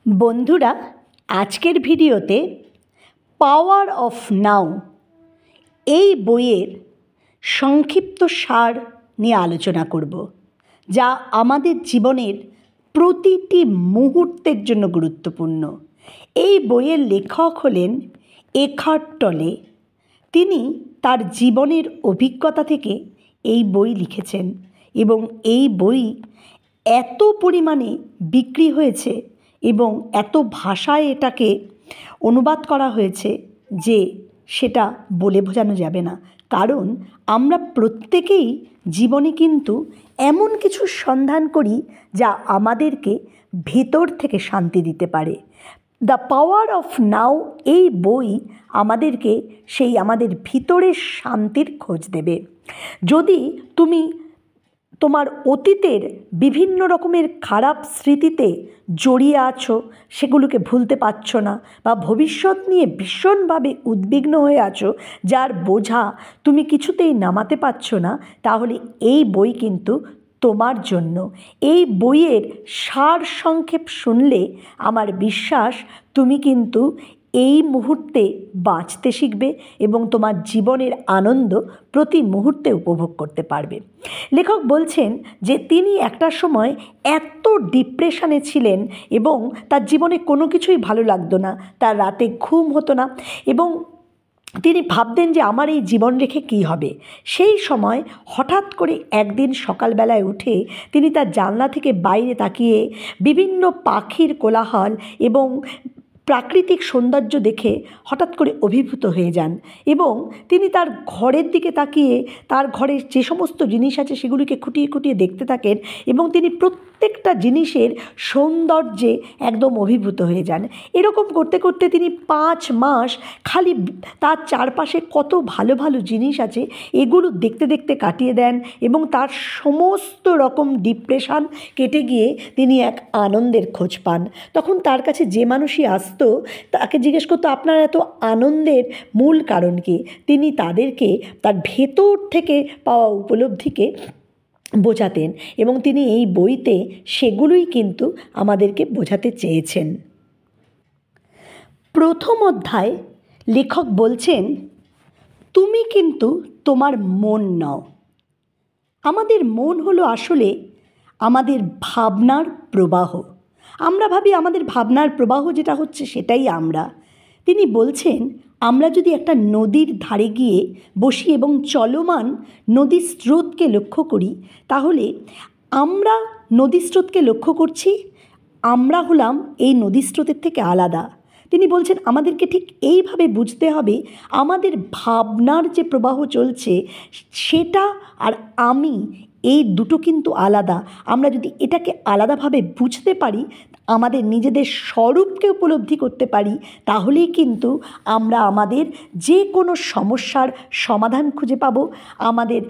বন্ধুরা, আজকের ভিডিওতে পাওয়ার অফ নাও এই বইয়ের সংক্ষিপ্ত সার নিয়ে আলোচনা করব, যা আমাদের জীবনের প্রতিটি মুহূর্তের জন্য গুরুত্বপূর্ণ। এই বইয়ের লেখক হলেন এখার্ট টলে। তিনি তার জীবনের অভিজ্ঞতা থেকে এই বই লিখেছেন এবং এই বই এত পরিমাণে বিক্রি হয়েছে এবং এত ভাষায় এটাকে অনুবাদ করা হয়েছে যে সেটা বলে বোঝানো যাবে না। কারণ আমরা প্রত্যেকেই জীবনে কিন্তু এমন কিছু সন্ধান করি যা আমাদেরকে ভেতর থেকে শান্তি দিতে পারে। দ্য পাওয়ার অফ নাও এই বই আমাদেরকে সেই আমাদের ভিতরের শান্তির খোঁজ দেবে। যদি তুমি তোমার অতীতের বিভিন্ন রকমের খারাপ স্মৃতিতে জড়িয়ে আছো, সেগুলোকে ভুলতে পারছো না, বা ভবিষ্যৎ নিয়ে ভীষণভাবে উদ্বিগ্ন হয়ে আছো, যার বোঝা তুমি কিছুতেই নামাতে পারছো না, তাহলে এই বই কিন্তু তোমার জন্য। এই বইয়ের সার সংক্ষেপ শুনলে আমার বিশ্বাস তুমি কিন্তু এই মুহূর্তে বাঁচতে শিখবে এবং তোমার জীবনের আনন্দ প্রতি মুহূর্তে উপভোগ করতে পারবে। লেখক বলছেন যে তিনি একটা সময় এত ডিপ্রেশনে ছিলেন এবং তার জীবনে কোনো কিছুই ভালো লাগতো না, তার রাতে ঘুম হতো না এবং তিনি ভাবতেন যে আমার এই জীবন রেখে কী হবে। সেই সময় হঠাৎ করে একদিন সকালবেলায় উঠে তিনি তার জানলা থেকে বাইরে তাকিয়ে বিভিন্ন পাখির কোলাহল এবং প্রাকৃতিক সৌন্দর্য দেখে হঠাৎ করে অভিভূত হয়ে যান এবং তিনি তার ঘরের দিকে তাকিয়ে তার ঘরের যে সমস্ত জিনিস আছে সেগুলিকে খুঁটিয়ে খুঁটিয়ে দেখতে থাকেন এবং তিনি প্রত্যেকটা জিনিসের সৌন্দর্যে একদম অভিভূত হয়ে যান। এরকম করতে করতে তিনি 5 মাস খালি তার চারপাশে কত ভালো ভালো জিনিস আছে এগুলো দেখতে দেখতে কাটিয়ে দেন এবং তার সমস্ত রকম ডিপ্রেশন কেটে গিয়ে তিনি এক আনন্দের খোঁজ পান। তখন তার কাছে যে মানুষই আসতো তাকে জিজ্ঞেস করতো, আপনার এত আনন্দের মূল কারণ কি? তিনি তাদেরকে তার ভেতর থেকে পাওয়া উপলব্ধিকে বোঝাতেন এবং তিনি এই বইতে সেগুলোই কিন্তু আমাদেরকে বোঝাতে চেয়েছেন। প্রথম অধ্যায় লেখক বলছেন, তুমি কিন্তু তোমার মন নও। আমাদের মন হলো আসলে আমাদের ভাবনার প্রবাহ। আমরা ভাবি আমাদের ভাবনার প্রবাহ যেটা হচ্ছে সেটাই আমরা। তিনি বলছেন, আমরা যদি একটা নদীর ধারে গিয়ে বসি এবং চলমান নদীর স্রোতকে লক্ষ্য করি, তাহলে আমরা নদী স্রোতকে লক্ষ্য করছি, আমরা হলাম এই নদী স্রোতের থেকে আলাদা। তিনি বলছেন আমাদেরকে ঠিক এইভাবে বুঝতে হবে আমাদের ভাবনার যে প্রবাহ চলছে সেটা আর আমি, এই দুটো কিন্তু আলাদা। আমরা যদি এটাকে আলাদাভাবে বুঝতে পারি, আমাদের নিজেদের স্বরূপকে উপলব্ধি করতে পারি, তাহলেই কিন্তু আমরা আমাদের যে কোনো সমস্যার সমাধান খুঁজে পাবো, আমাদের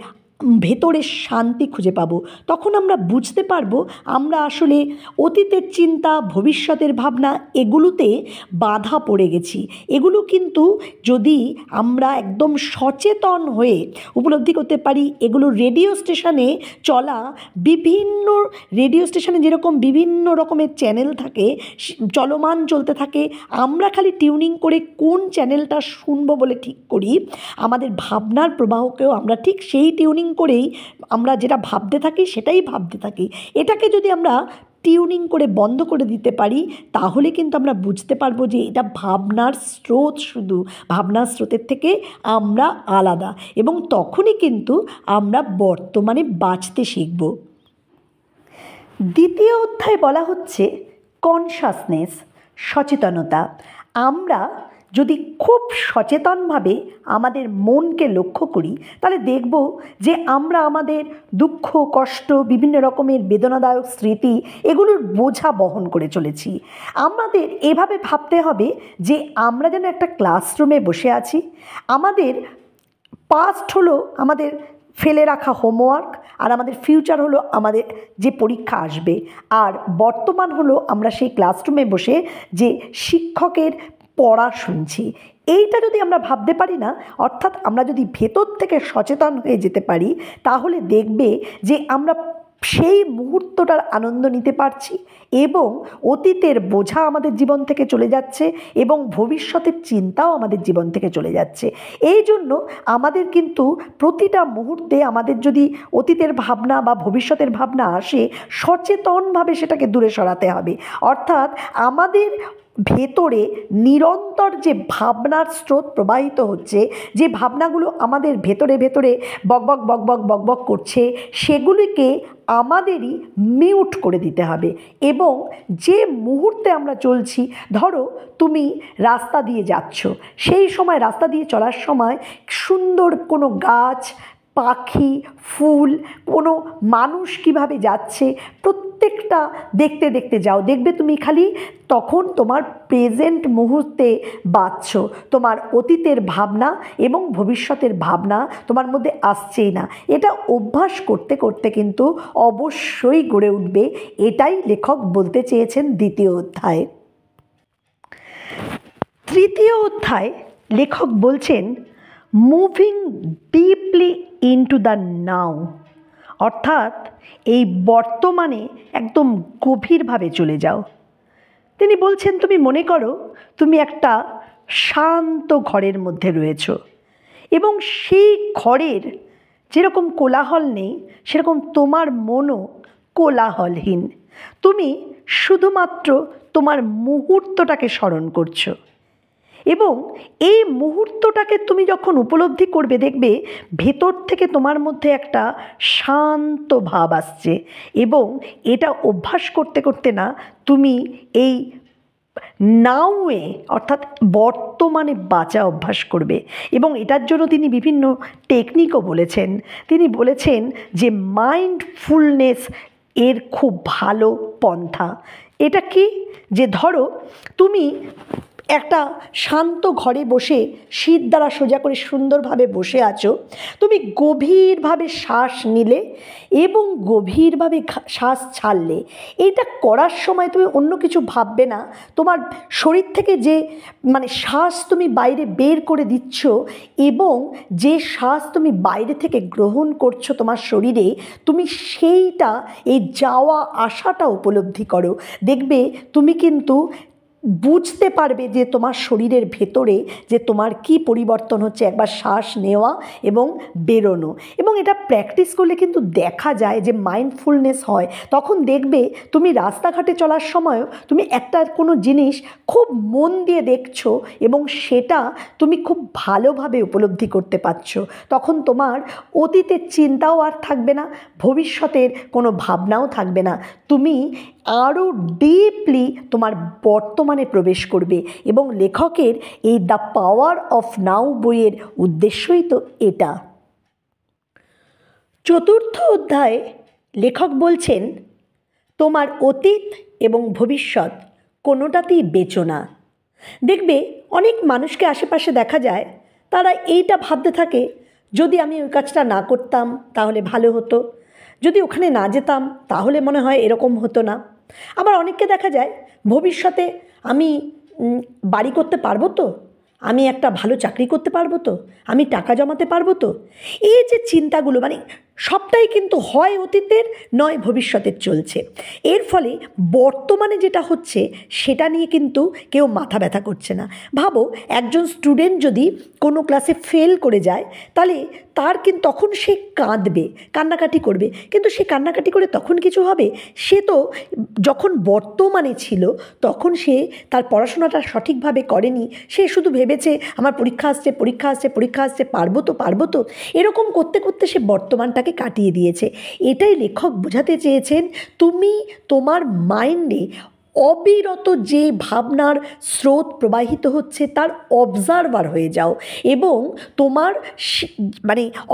ভেতরের শান্তি খুঁজে পাবো। তখন আমরা বুঝতে পারবো আমরা আসলে অতীতের চিন্তা, ভবিষ্যতের ভাবনা এগুলোতে বাধা পড়ে গেছি। এগুলো কিন্তু যদি আমরা একদম সচেতন হয়ে উপলব্ধি করতে পারি, এগুলো রেডিও স্টেশনে চলা বিভিন্ন রেডিও স্টেশনে যেরকম বিভিন্ন রকমের চ্যানেল থাকে, চলমান চলতে থাকে, আমরা খালি টিউনিং করে কোন চ্যানেলটা শুনবো বলে ঠিক করি, আমাদের ভাবনার প্রবাহকেও আমরা ঠিক সেই টিউনিং করেই আমরা যেটা ভাবতে থাকি সেটাই ভাবতে থাকি। এটাকে যদি আমরা টিউনিং করে বন্ধ করে দিতে পারি, তাহলে কিন্তু আমরা বুঝতে পারবো যে এটা ভাবনার স্রোত, শুধু ভাবনার স্রোতের থেকে আমরা আলাদা, এবং তখনই কিন্তু আমরা বর্তমানে বাঁচতে শিখব। দ্বিতীয় অধ্যায় বলা হচ্ছে কনশাসনেস, সচেতনতা। আমরা যদি খুব সচেতনভাবে আমাদের মনকে লক্ষ্য করি, তাহলে দেখব যে আমরা আমাদের দুঃখ, কষ্ট, বিভিন্ন রকমের বেদনাদায়ক স্মৃতি এগুলোর বোঝা বহন করে চলেছি। আমাদের এভাবে ভাবতে হবে যে আমরা যেন একটা ক্লাসরুমে বসে আছি, আমাদের পাস্ট হলো আমাদের ফেলে রাখা হোমওয়ার্ক, আর আমাদের ফিউচার হলো আমাদের যে পরীক্ষা আসবে, আর বর্তমান হলো আমরা সেই ক্লাসরুমে বসে যে শিক্ষকের পড়া শুনছি। এইটা যদি আমরা ভাবতে পারি না, অর্থাৎ আমরা যদি ভেতর থেকে সচেতন হয়ে যেতে পারি, তাহলে দেখবে যে আমরা সেই মুহূর্তটার আনন্দ নিতে পারছি এবং অতীতের বোঝা আমাদের জীবন থেকে চলে যাচ্ছে এবং ভবিষ্যতের চিন্তাও আমাদের জীবন থেকে চলে যাচ্ছে। এই জন্য আমাদের কিন্তু প্রতিটা মুহূর্তে আমাদের যদি অতীতের ভাবনা বা ভবিষ্যতের ভাবনা আসে, সচেতনভাবে সেটাকে দূরে সরাতে হবে। অর্থাৎ আমাদের ভেতরে নিরন্তর যে ভাবনার স্রোত প্রবাহিত হচ্ছে, যে ভাবনাগুলো আমাদের ভেতরে ভেতরে বকবক বকবক বকবক করছে, সেগুলিকে আমাদেরই মিউট করে দিতে হবে। এবং যে মুহূর্তে আমরা চলছি, ধরো তুমি রাস্তা দিয়ে যাচ্ছ, সেই সময় রাস্তা দিয়ে চলার সময় সুন্দর কোনো গাছ, পাখি, ফুল, কোনো মানুষ কিভাবে যাচ্ছে, প্রত্যেকটা দেখতে দেখতে যাও। দেখবে তুমি খালি তখন তোমার প্রেজেন্ট মুহূর্তে বাঁচছো, তোমার অতীতের ভাবনা এবং ভবিষ্যতের ভাবনা তোমার মধ্যে আসছেই না। এটা অভ্যাস করতে করতে কিন্তু অবশ্যই গড়ে উঠবে। এটাই লেখক বলতে চেয়েছেন দ্বিতীয় অধ্যায়ে। তৃতীয় অধ্যায় লেখক বলছেন মুভিং ডিপলি ইনটু দ্য নাও, অর্থাৎ এই বর্তমানে একদম গভীরভাবে চলে যাও। তিনি বলছেন তুমি মনে করো তুমি একটা শান্ত ঘরের মধ্যে রয়েছো এবং সেই ঘরের যেরকম কোলাহল নেই, সেরকম তোমার মনও কোলাহলহীন। তুমি শুধুমাত্র তোমার মুহূর্তটাকে স্মরণ করছো এবং এই মুহূর্তটাকে তুমি যখন উপলব্ধি করবে, দেখবে ভেতর থেকে তোমার মধ্যে একটা শান্ত ভাব আসছে এবং এটা অভ্যাস করতে করতে না তুমি এই নাওয়ে অর্থাৎ বর্তমানে বাঁচা অভ্যাস করবে। এবং এটার জন্য তিনি বিভিন্ন টেকনিকও বলেছেন। তিনি বলেছেন যে মাইন্ডফুলনেস এর খুব ভালো পন্থা। এটা কি, যে ধরো তুমি একটা শান্ত ঘরে বসে শীত দ্বারা সোজা করে সুন্দরভাবে বসে আছো, তুমি গভীরভাবে শ্বাস নিলে এবং গভীরভাবে শ্বাস ছাড়লে। এইটা করার সময় তুমি অন্য কিছু ভাববে না, তোমার শরীর থেকে যে শ্বাস তুমি বাইরে বের করে দিচ্ছ এবং যে শ্বাস তুমি বাইরে থেকে গ্রহণ করছো তোমার শরীরে, তুমি সেইটা এই যাওয়া আসাটা উপলব্ধি করো। দেখবে তুমি কিন্তু বুঝতে পারবে যে তোমার শরীরের ভেতরে যে তোমার কি পরিবর্তন হচ্ছে একবার শ্বাস নেওয়া এবং বেরোনো। এবং এটা প্র্যাকটিস করলে কিন্তু দেখা যায় যে মাইন্ডফুলনেস হয়। তখন দেখবে তুমি রাস্তাঘাটে চলার সময়ও তুমি একটা কোনো জিনিস খুব মন দিয়ে দেখছো এবং সেটা তুমি খুব ভালোভাবে উপলব্ধি করতে পারছো। তখন তোমার অতীতের চিন্তাও আর থাকবে না, ভবিষ্যতের কোনো ভাবনাও থাকবে না। তুমি আরও ডিপলি তোমার বর্তমানে প্রবেশ করবে। এবং লেখকের এই দ্য পাওয়ার অফ নাও বইয়ের উদ্দেশ্যই তো এটা। চতুর্থ অধ্যায়ে লেখক বলছেন তোমার অতীত এবং ভবিষ্যৎ কোনোটাতেই বেচো না। দেখবে অনেক মানুষকে আশেপাশে দেখা যায়, তারা এইটা ভাবতে থাকে যদি আমি ওই কাজটা না করতাম তাহলে ভালো হতো, যদি ওখানে না যেতাম তাহলে মনে হয় এরকম হতো না। আবার অনেককে দেখা যায় ভবিষ্যতে আমি বাড়ি করতে পারবো তো, আমি একটা ভালো চাকরি করতে পারবো তো, আমি টাকা জমাতে পারবো তো। এই যে চিন্তাগুলো সবটাই কিন্তু হয় অতীতের নয় ভবিষ্যতের চলছে। এর ফলে বর্তমানে যেটা হচ্ছে সেটা নিয়ে কিন্তু কেউ মাথা ব্যথা করছে না। ভাবো একজন স্টুডেন্ট যদি কোনো ক্লাসে ফেল করে যায়, তাহলে তার কিন্তু তখন সে কাঁদবে, কান্নাকাটি করবে, কিন্তু সে কান্নাকাটি করে তখন কিছু হবে? সে তো যখন বর্তমানে ছিল তখন সে তার পড়াশোনাটা সঠিকভাবে করেনি, সে শুধু ভেবেছে আমার পরীক্ষা আসছে পরীক্ষা আসছে পরীক্ষা আসছে, পারবো তো পারবো তো, এরকম করতে করতে সে বর্তমানটাকে কাটিয়ে দিয়েছে। এটাই লেখক বোঝাতে চেয়েছেন, তুমি তোমার মাইন্ডে অবিরত যে ভাবনার স্রোত প্রবাহিত হচ্ছে তার অবজারভার হয়ে যাও এবং তোমার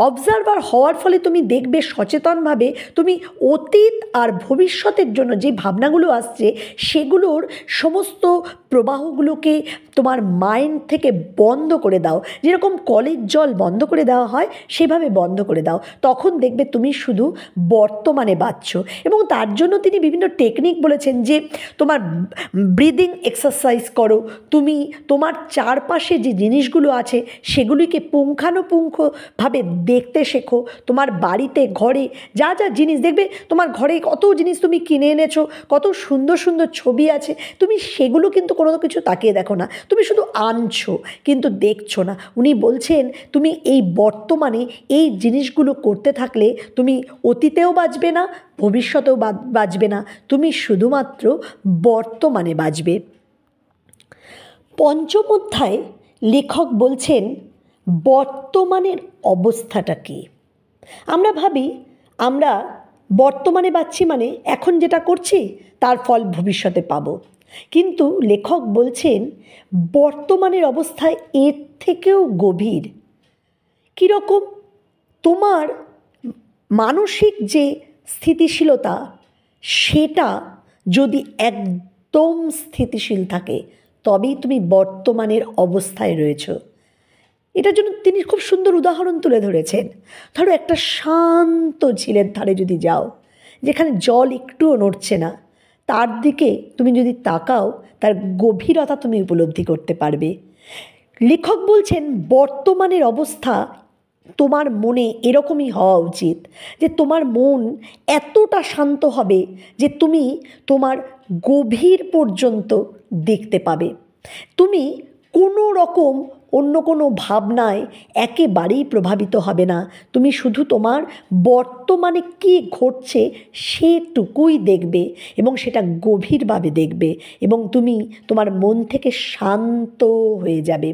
অবজারভার হওয়ার ফলে তুমি দেখবে সচেতনভাবে তুমি অতীত আর ভবিষ্যতের জন্য যে ভাবনাগুলো আসছে সেগুলোর সমস্ত প্রবাহগুলোকে তোমার মাইন্ড থেকে বন্ধ করে দাও। যেরকম কলের জল বন্ধ করে দেওয়া হয় সেভাবে বন্ধ করে দাও। তখন দেখবে তুমি শুধু বর্তমানে বাঁচছো। এবং তার জন্য তিনি বিভিন্ন টেকনিক বলেছেন, যে তোমার তোমার ব্রিদিং এক্সারসাইজ করো, তুমি তোমার চারপাশে যে জিনিসগুলো আছে সেগুলিকে পুঙ্খানুপুঙ্খভাবে দেখতে শেখো। তোমার বাড়িতে ঘরে যা যা জিনিস দেখবে, তোমার ঘরে কত জিনিস তুমি কিনে এনেছো, কত সুন্দর সুন্দর ছবি আছে, তুমি সেগুলো কিন্তু কোনো কিছু তাকিয়ে দেখো না, তুমি শুধু আনছো কিন্তু দেখছো না। উনি বলছেন তুমি এই বর্তমানে এই জিনিসগুলো করতে থাকলে তুমি অতীতেও বাঁচবে না, ভবিষ্যতেও বাঁচবে না, তুমি শুধুমাত্র বর্তমানে বাঁচবে। পঞ্চম অধ্যায়ে লেখক বলছেন বর্তমানের অবস্থাটা কী। আমরা ভাবি আমরা বর্তমানে বাঁচছি মানে এখন যেটা করছি তার ফল ভবিষ্যতে পাবো, কিন্তু লেখক বলছেন বর্তমানের অবস্থা এর থেকেও গভীর। কীরকম? তোমার মানসিক যে স্থিতিশীলতা সেটা যদি একদম স্থিতিশীল থাকে তবেই তুমি বর্তমানের অবস্থায় রয়েছো। এটার জন্য তিনি খুব সুন্দর উদাহরণ তুলে ধরেছেন। ধরো একটা শান্ত ঝিলের ধারে যদি যাও, যেখানে জল একটুও নড়ছে না, তার দিকে তুমি যদি তাকাও তার গভীরতা তুমি উপলব্ধি করতে পারবে। লেখক বলছেন বর্তমানের অবস্থা তোমার মনে এরকমই হওয়া উচিত যে তোমার মন এতটা শান্ত হবে যে তুমি তোমার গভীর পর্যন্ত দেখতে পাবে। তুমি কোনো রকম অন্য কোনো ভাবনায় একেবারেই প্রভাবিত হবে না, তুমি শুধু তোমার বর্তমানে কী ঘটছে সেটুকুই দেখবে এবং সেটা গভীরভাবে দেখবে এবং তুমি তোমার মন থেকে শান্ত হয়ে যাবে।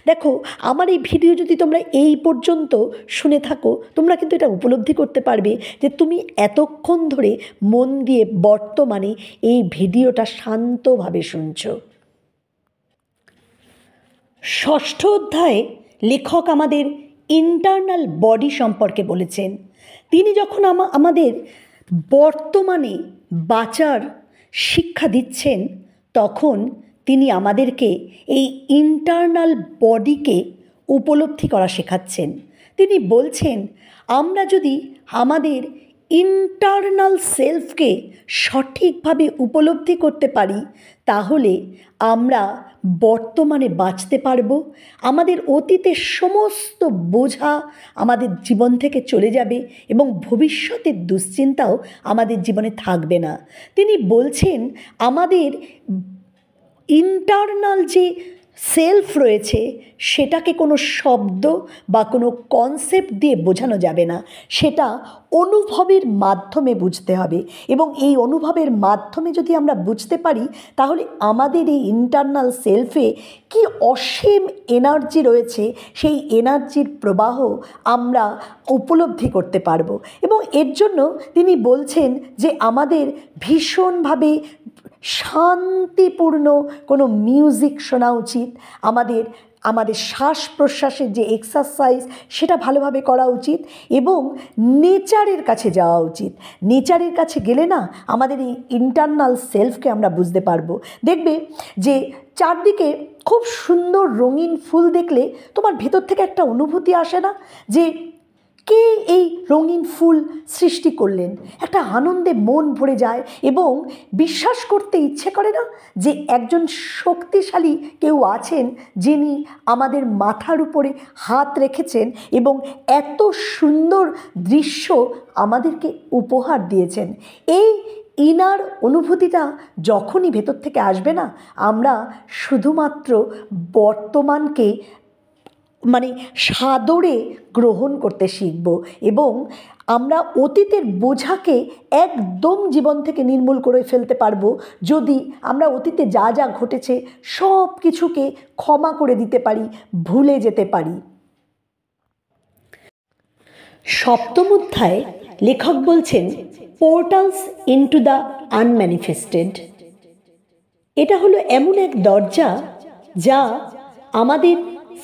দেখো, আমার এই ভিডিও যদি তোমরা এই পর্যন্ত শুনে থাকো, তোমরা কিন্তু এটা উপলব্ধি করতে পারবে যে তুমি এতক্ষণ ধরে মন দিয়ে বর্তমানে এই ভিডিওটা শান্তভাবে শুনছো। ষষ্ঠ অধ্যায়ে লেখক আমাদের ইন্টারনাল বডি সম্পর্কে বলেছেন। তিনি যখন আমাদের বর্তমানে বাঁচার শিক্ষা দিচ্ছেন তখন তিনি আমাদেরকে এই ইন্টারনাল বডিকে উপলব্ধি করা শেখাচ্ছেন। তিনি বলছেন আমরা যদি আমাদের ইন্টারনাল সেলফকে সঠিকভাবে উপলব্ধি করতে পারি তাহলে আমরা বর্তমানে বাঁচতে পারবো। আমাদের অতীতের সমস্ত বোঝা আমাদের জীবন থেকে চলে যাবে এবং ভবিষ্যতের দুশ্চিন্তাও আমাদের জীবনে থাকবে না। তিনি বলছেন আমাদের ইন্টারনাল যে সেলফ রয়েছে সেটাকে কোনো শব্দ বা কোনো কনসেপ্ট দিয়ে বোঝানো যাবে না, সেটা অনুভবের মাধ্যমে বুঝতে হবে এবং এই অনুভবের মাধ্যমে যদি আমরা বুঝতে পারি তাহলে আমাদের এই ইন্টারনাল সেলফে কি অসীম এনার্জি রয়েছে সেই এনার্জির প্রবাহ আমরা উপলব্ধি করতে পারবো। এবং এর জন্য তিনি বলছেন যে আমাদের ভীষণভাবে শান্তিপূর্ণ কোনো মিউজিক শোনা উচিত, আমাদের শ্বাস প্রশ্বাসের যে এক্সারসাইজ সেটা ভালোভাবে করা উচিত এবং নেচারের কাছে যাওয়া উচিত। নেচারের কাছে গেলে না আমাদের এই ইন্টারনাল সেলফকে আমরা বুঝতে পারবো। দেখবে যে চারদিকে খুব সুন্দর রঙিন ফুল দেখলে তোমার ভেতর থেকে একটা অনুভূতি আসে না যে কে এই রঙিন ফুল সৃষ্টি করলেন? একটা আনন্দে মন ভরে যায় এবং বিশ্বাস করতে ইচ্ছে করে না যে একজন শক্তিশালী কেউ আছেন যিনি আমাদের মাথার উপরে হাত রেখেছেন এবং এত সুন্দর দৃশ্য আমাদেরকে উপহার দিয়েছেন। এই ইনার অনুভূতিটা যখনই ভেতর থেকে আসবে না, আমরা শুধুমাত্র বর্তমানকে সাদরে গ্রহণ করতে শিখব এবং আমরা অতীতের বোঝাকে একদম জীবন থেকে নির্মূল করে ফেলতে পারবো যদি আমরা অতীতে যা যা ঘটেছে সব কিছুকে ক্ষমা করে দিতে পারি, ভুলে যেতে পারি। সপ্তম অধ্যায়ে লেখক বলছেন পোর্টালস ইনটু দ্য আনম্যানিফেস্টেড। এটা হলো এমন এক দরজা যা আমাদের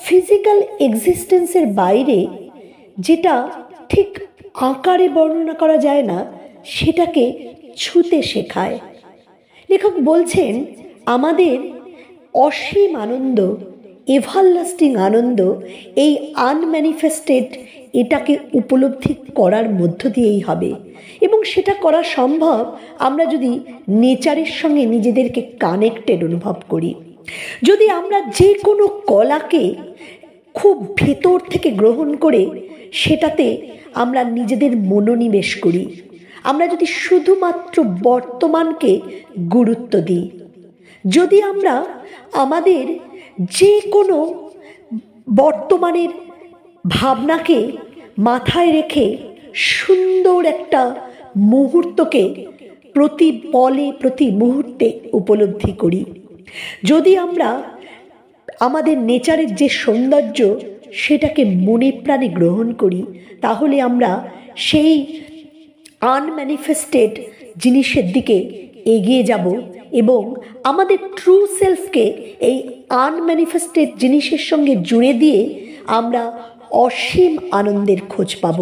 ফিজিক্যাল এক্সিস্টেন্সের বাইরে, যেটা ঠিক আকারে বর্ণনা করা যায় না, সেটাকে ছুঁতে শেখায়। লেখক বলছেন আমাদের অসীম আনন্দ এভারলাস্টিং আনন্দ, এই আনম্যানিফেস্টেড, এটাকে উপলব্ধি করার মধ্য দিয়েই হবে। এবং সেটা করা সম্ভব আমরা যদি নেচারের সঙ্গে নিজেদেরকে কানেক্টেড অনুভব করি। যদি আমরা যে কোনো কলাকে খুব ভেতর থেকে গ্রহণ করে সেটাতে আমরা নিজেদের মনোনিবেশ করি, আমরা যদি শুধুমাত্র বর্তমানকে গুরুত্ব দিই, যদি আমরা আমাদের যে কোনো বর্তমানের ভাবনাকে মাথায় রেখে সুন্দর একটা মুহূর্তকে প্রতি পলে প্রতি মুহূর্তে উপলব্ধি করি, যদি আমরা আমাদের নেচারের যে সৌন্দর্য সেটাকে মনে প্রাণে গ্রহণ করি, তাহলে আমরা সেই আনম্যানিফেস্টেড জিনিসের দিকে এগিয়ে যাব এবং আমাদের ট্রু সেলফকে এই আনম্যানিফেস্টেড জিনিসের সঙ্গে জুড়ে দিয়ে আমরা অসীম আনন্দের খোঁজ পাব।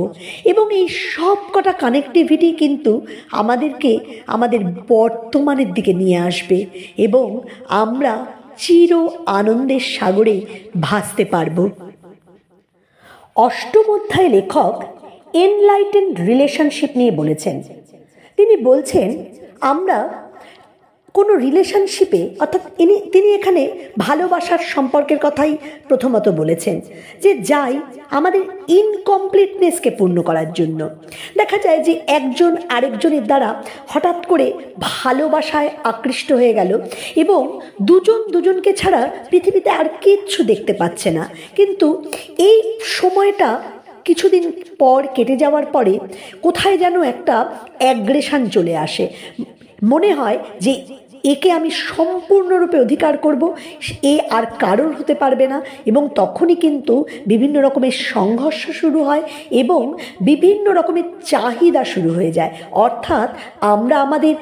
এবং এই সব কটা কানেক্টিভিটি কিন্তু আমাদেরকে আমাদের বর্তমানের দিকে নিয়ে আসবে এবং আমরা চির আনন্দের সাগরে ভাসতে পারব। অষ্টম অধ্যায়ে লেখক এনলাইটেন্ড রিলেশনশিপ নিয়ে বলেছেন। তিনি বলছেন আমরা কোনো রিলেশনশিপে, অর্থাৎ তিনি এখানে ভালোবাসার সম্পর্কের কথাই প্রথমত বলেছেন, যে যাই আমাদের ইনকমপ্লিটনেসকে পূর্ণ করার জন্য। দেখা যায় যে একজন আরেকজনের দ্বারা হঠাৎ করে ভালোবাসায় আকৃষ্ট হয়ে গেল এবং দুজন দুজনকে ছাড়া পৃথিবীতে আর কিচ্ছু দেখতে পাচ্ছে না, কিন্তু এই সময়টা কিছুদিন পর কেটে যাওয়ার পরে কোথায় যেন একটা অ্যাগ্রেশন চলে আসে। মনে হয় যে একে আমি সম্পূর্ণরূপে অধিকার করব, এ আর কারোর হতে পারবে না, এবং তখনই কিন্তু বিভিন্ন রকমের সংঘর্ষ শুরু হয় এবং বিভিন্ন রকমের চাহিদা শুরু হয়ে যায়। অর্থাৎ আমরা আমাদের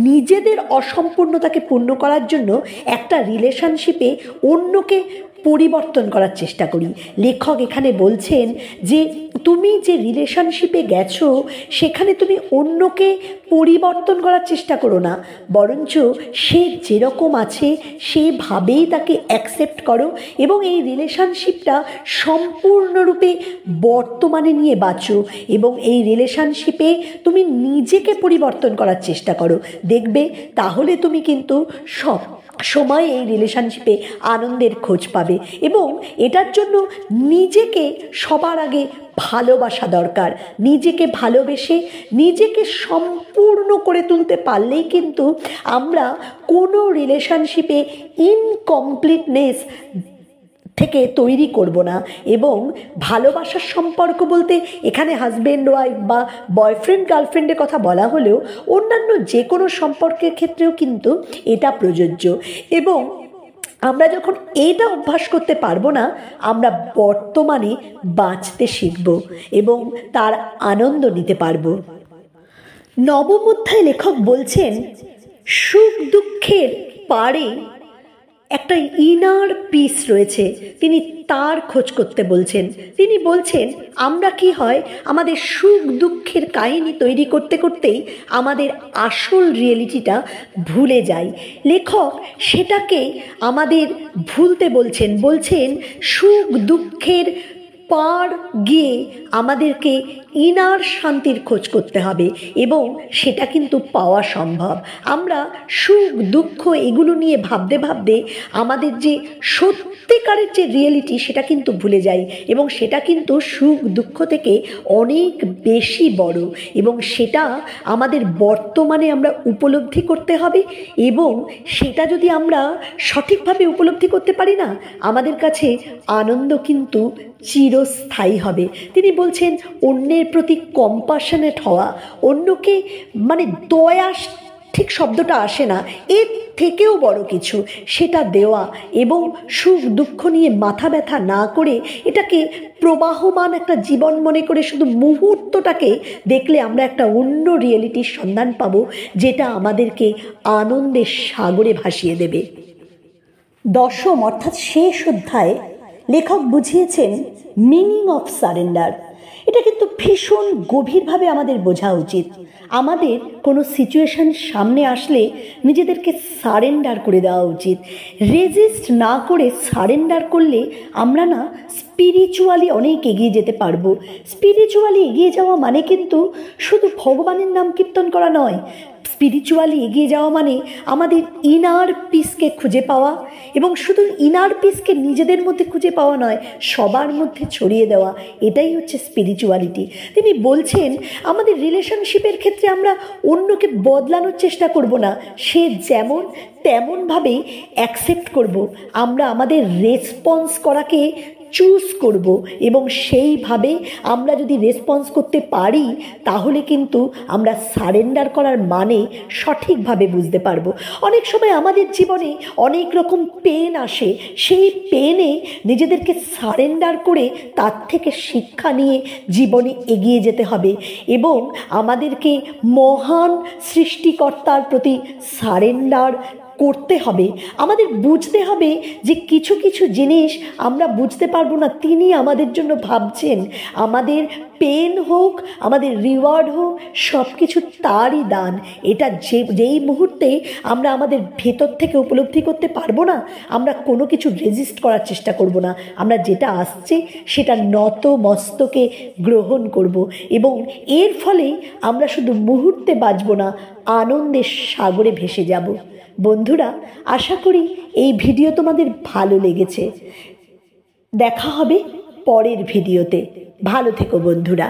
নিজেদের অসম্পূর্ণতাকে পূর্ণ করার জন্য একটা রিলেশনশিপে অন্যকে পরিবর্তন করার চেষ্টা করি। লেখক এখানে বলছেন যে তুমি যে রিলেশনশিপে গেছো সেখানে তুমি অন্যকে পরিবর্তন করার চেষ্টা করো না, বরঞ্চ সে যেরকম আছে সেভাবেই তাকে অ্যাকসেপ্ট করো এবং এই রিলেশনশিপটা সম্পূর্ণরূপে বর্তমানে নিয়ে বাঁচো এবং এই রিলেশনশিপে তুমি নিজেকে পরিবর্তন করার চেষ্টা করো। দেখবে তাহলে তুমি কিন্তু সব সময় এই রিলেশনশিপে আনন্দের খোঁজ পাবে। এবং এটার জন্য নিজেকে সবার আগে ভালোবাসা দরকার। নিজেকে ভালোবেসে নিজেকে সম্পূর্ণ করে তুলতে পারলেই কিন্তু আমরা কোনো রিলেশনশিপে ইনকমপ্লিটনেস থেকে তৈরি করব না। এবং ভালোবাসার সম্পর্ক বলতে এখানে হাজব্যান্ড ওয়াইফ বা বয়ফ্রেন্ড গার্লফ্রেন্ডের কথা বলা হলেও অন্যান্য যে কোনো সম্পর্কের ক্ষেত্রেও কিন্তু এটা প্রযোজ্য। এবং আমরা যখন এটা অভ্যাস করতে পারবো না, আমরা বর্তমানে বাঁচতে শিখব এবং তার আনন্দ নিতে পারবো। নবম অধ্যায়ে লেখক বলছেন সুখ দুঃখের পারে একটা ইনার পিস রয়েছে, তিনি তার খোঁজ করতে বলছেন। তিনি বলছেন আমরা কি হয় আমাদের সুখ দুঃখের কাহিনী তৈরি করতে করতেই আমাদের আসল রিয়েলিটিটা ভুলে যাই। লেখক সেটাকে আমাদের ভুলতে বলছেন সুখ দুঃখের পার গিয়ে আমাদেরকে ইনার শান্তির খোঁজ করতে হবে এবং সেটা কিন্তু পাওয়া সম্ভব। আমরা সুখ দুঃখ এগুলো নিয়ে ভাবতে ভাবতে আমাদের যে সত্যিকারের যে রিয়েলিটি সেটা কিন্তু ভুলে যাই এবং সেটা কিন্তু সুখ দুঃখ থেকে অনেক বেশি বড় এবং সেটা আমাদের বর্তমানে আমরা উপলব্ধি করতে হবে। এবং সেটা যদি আমরা সঠিকভাবে উপলব্ধি করতে পারি না, আমাদের কাছে আনন্দ কিন্তু চিরস্থায়ী হবে। তিনি বলছেন অন্যের প্রতি কম্প্যাশনেট হওয়া, অন্যকে মানে দয়া ঠিক শব্দটা আসে না, এর থেকেও বড় কিছু সেটা দেওয়া এবং সুখ দুঃখ নিয়ে মাথা ব্যথা না করে এটাকে প্রবাহমান একটা জীবন মনে করে শুধু মুহূর্তটাকে দেখলে আমরা একটা অন্য রিয়েলিটির সন্ধান পাবো, যেটা আমাদেরকে আনন্দের সাগরে ভাসিয়ে দেবে। দশম অর্থাৎ শেষ অধ্যায়ে লেখক বুঝিয়েছেন মিনিং অফ সারেন্ডার। এটা কিন্তু ভীষণ গভীরভাবে আমাদের বোঝা উচিত। আমাদের কোনো সিচুয়েশন সামনে আসলে নিজেদেরকে সারেন্ডার করে দেওয়া উচিত। রেজিস্ট না করে সারেন্ডার করলে আমরা না স্পিরিচুয়ালি অনেক এগিয়ে যেতে পারবো। স্পিরিচুয়ালি এগিয়ে যাওয়া মানে কিন্তু শুধু ভগবানের নাম কীর্তন করা নয়। স্পিরিচুয়ালি এগিয়ে যাওয়া মানে আমাদের ইনার পিসকে খুঁজে পাওয়া, এবং শুধু ইনার পিসকে নিজেদের মধ্যে খুঁজে পাওয়া নয়, সবার মধ্যে ছড়িয়ে দেওয়া। এটাই হচ্ছে স্পিরিচুয়ালিটি। তিনি বলছেন আমাদের রিলেশনশিপের ক্ষেত্রে আমরা অন্যকে বদলানোর চেষ্টা করব না, সে যেমন তেমনভাবে অ্যাকসেপ্ট করব। আমরা আমাদের রেসপন্স করাকে চুজ করব, এবং সেইভাবে আমরা যদি রেসপন্স করতে পারি তাহলে কিন্তু আমরা সারেন্ডার করার মানে সঠিকভাবে বুঝতে পারবো। অনেক সময় আমাদের জীবনে অনেক রকম পেন আসে, সেই পেনে নিজেদেরকে সারেন্ডার করে তার থেকে শিক্ষা নিয়ে জীবনে এগিয়ে যেতে হবে, এবং আমাদেরকে মহান সৃষ্টিকর্তার প্রতি সারেন্ডার করতে হবে। আমাদের বুঝতে হবে যে কিছু কিছু জিনিস আমরা বুঝতে পারবো না, তিনি আমাদের জন্য ভাবছেন। আমাদের পেন হোক, আমাদের রিওয়ার্ড হোক, সব কিছু তারই দান। এটা যেই মুহূর্তে আমরা আমাদের ভেতর থেকে উপলব্ধি করতে পারবো না, আমরা কোনো কিছু রেজিস্ট করার চেষ্টা করব না। আমরা যেটা আসছে সেটা নত মস্তকে গ্রহণ করব, এবং এর ফলে আমরা শুধু মুহূর্তে বাঁচব না, আনন্দের সাগরে ভেসে যাব। বন্ধুরা, আশা করি এই ভিডিও তোমাদের ভালো লেগেছে। দেখা হবে পরের ভিডিওতে। ভালো থেকো বন্ধুরা।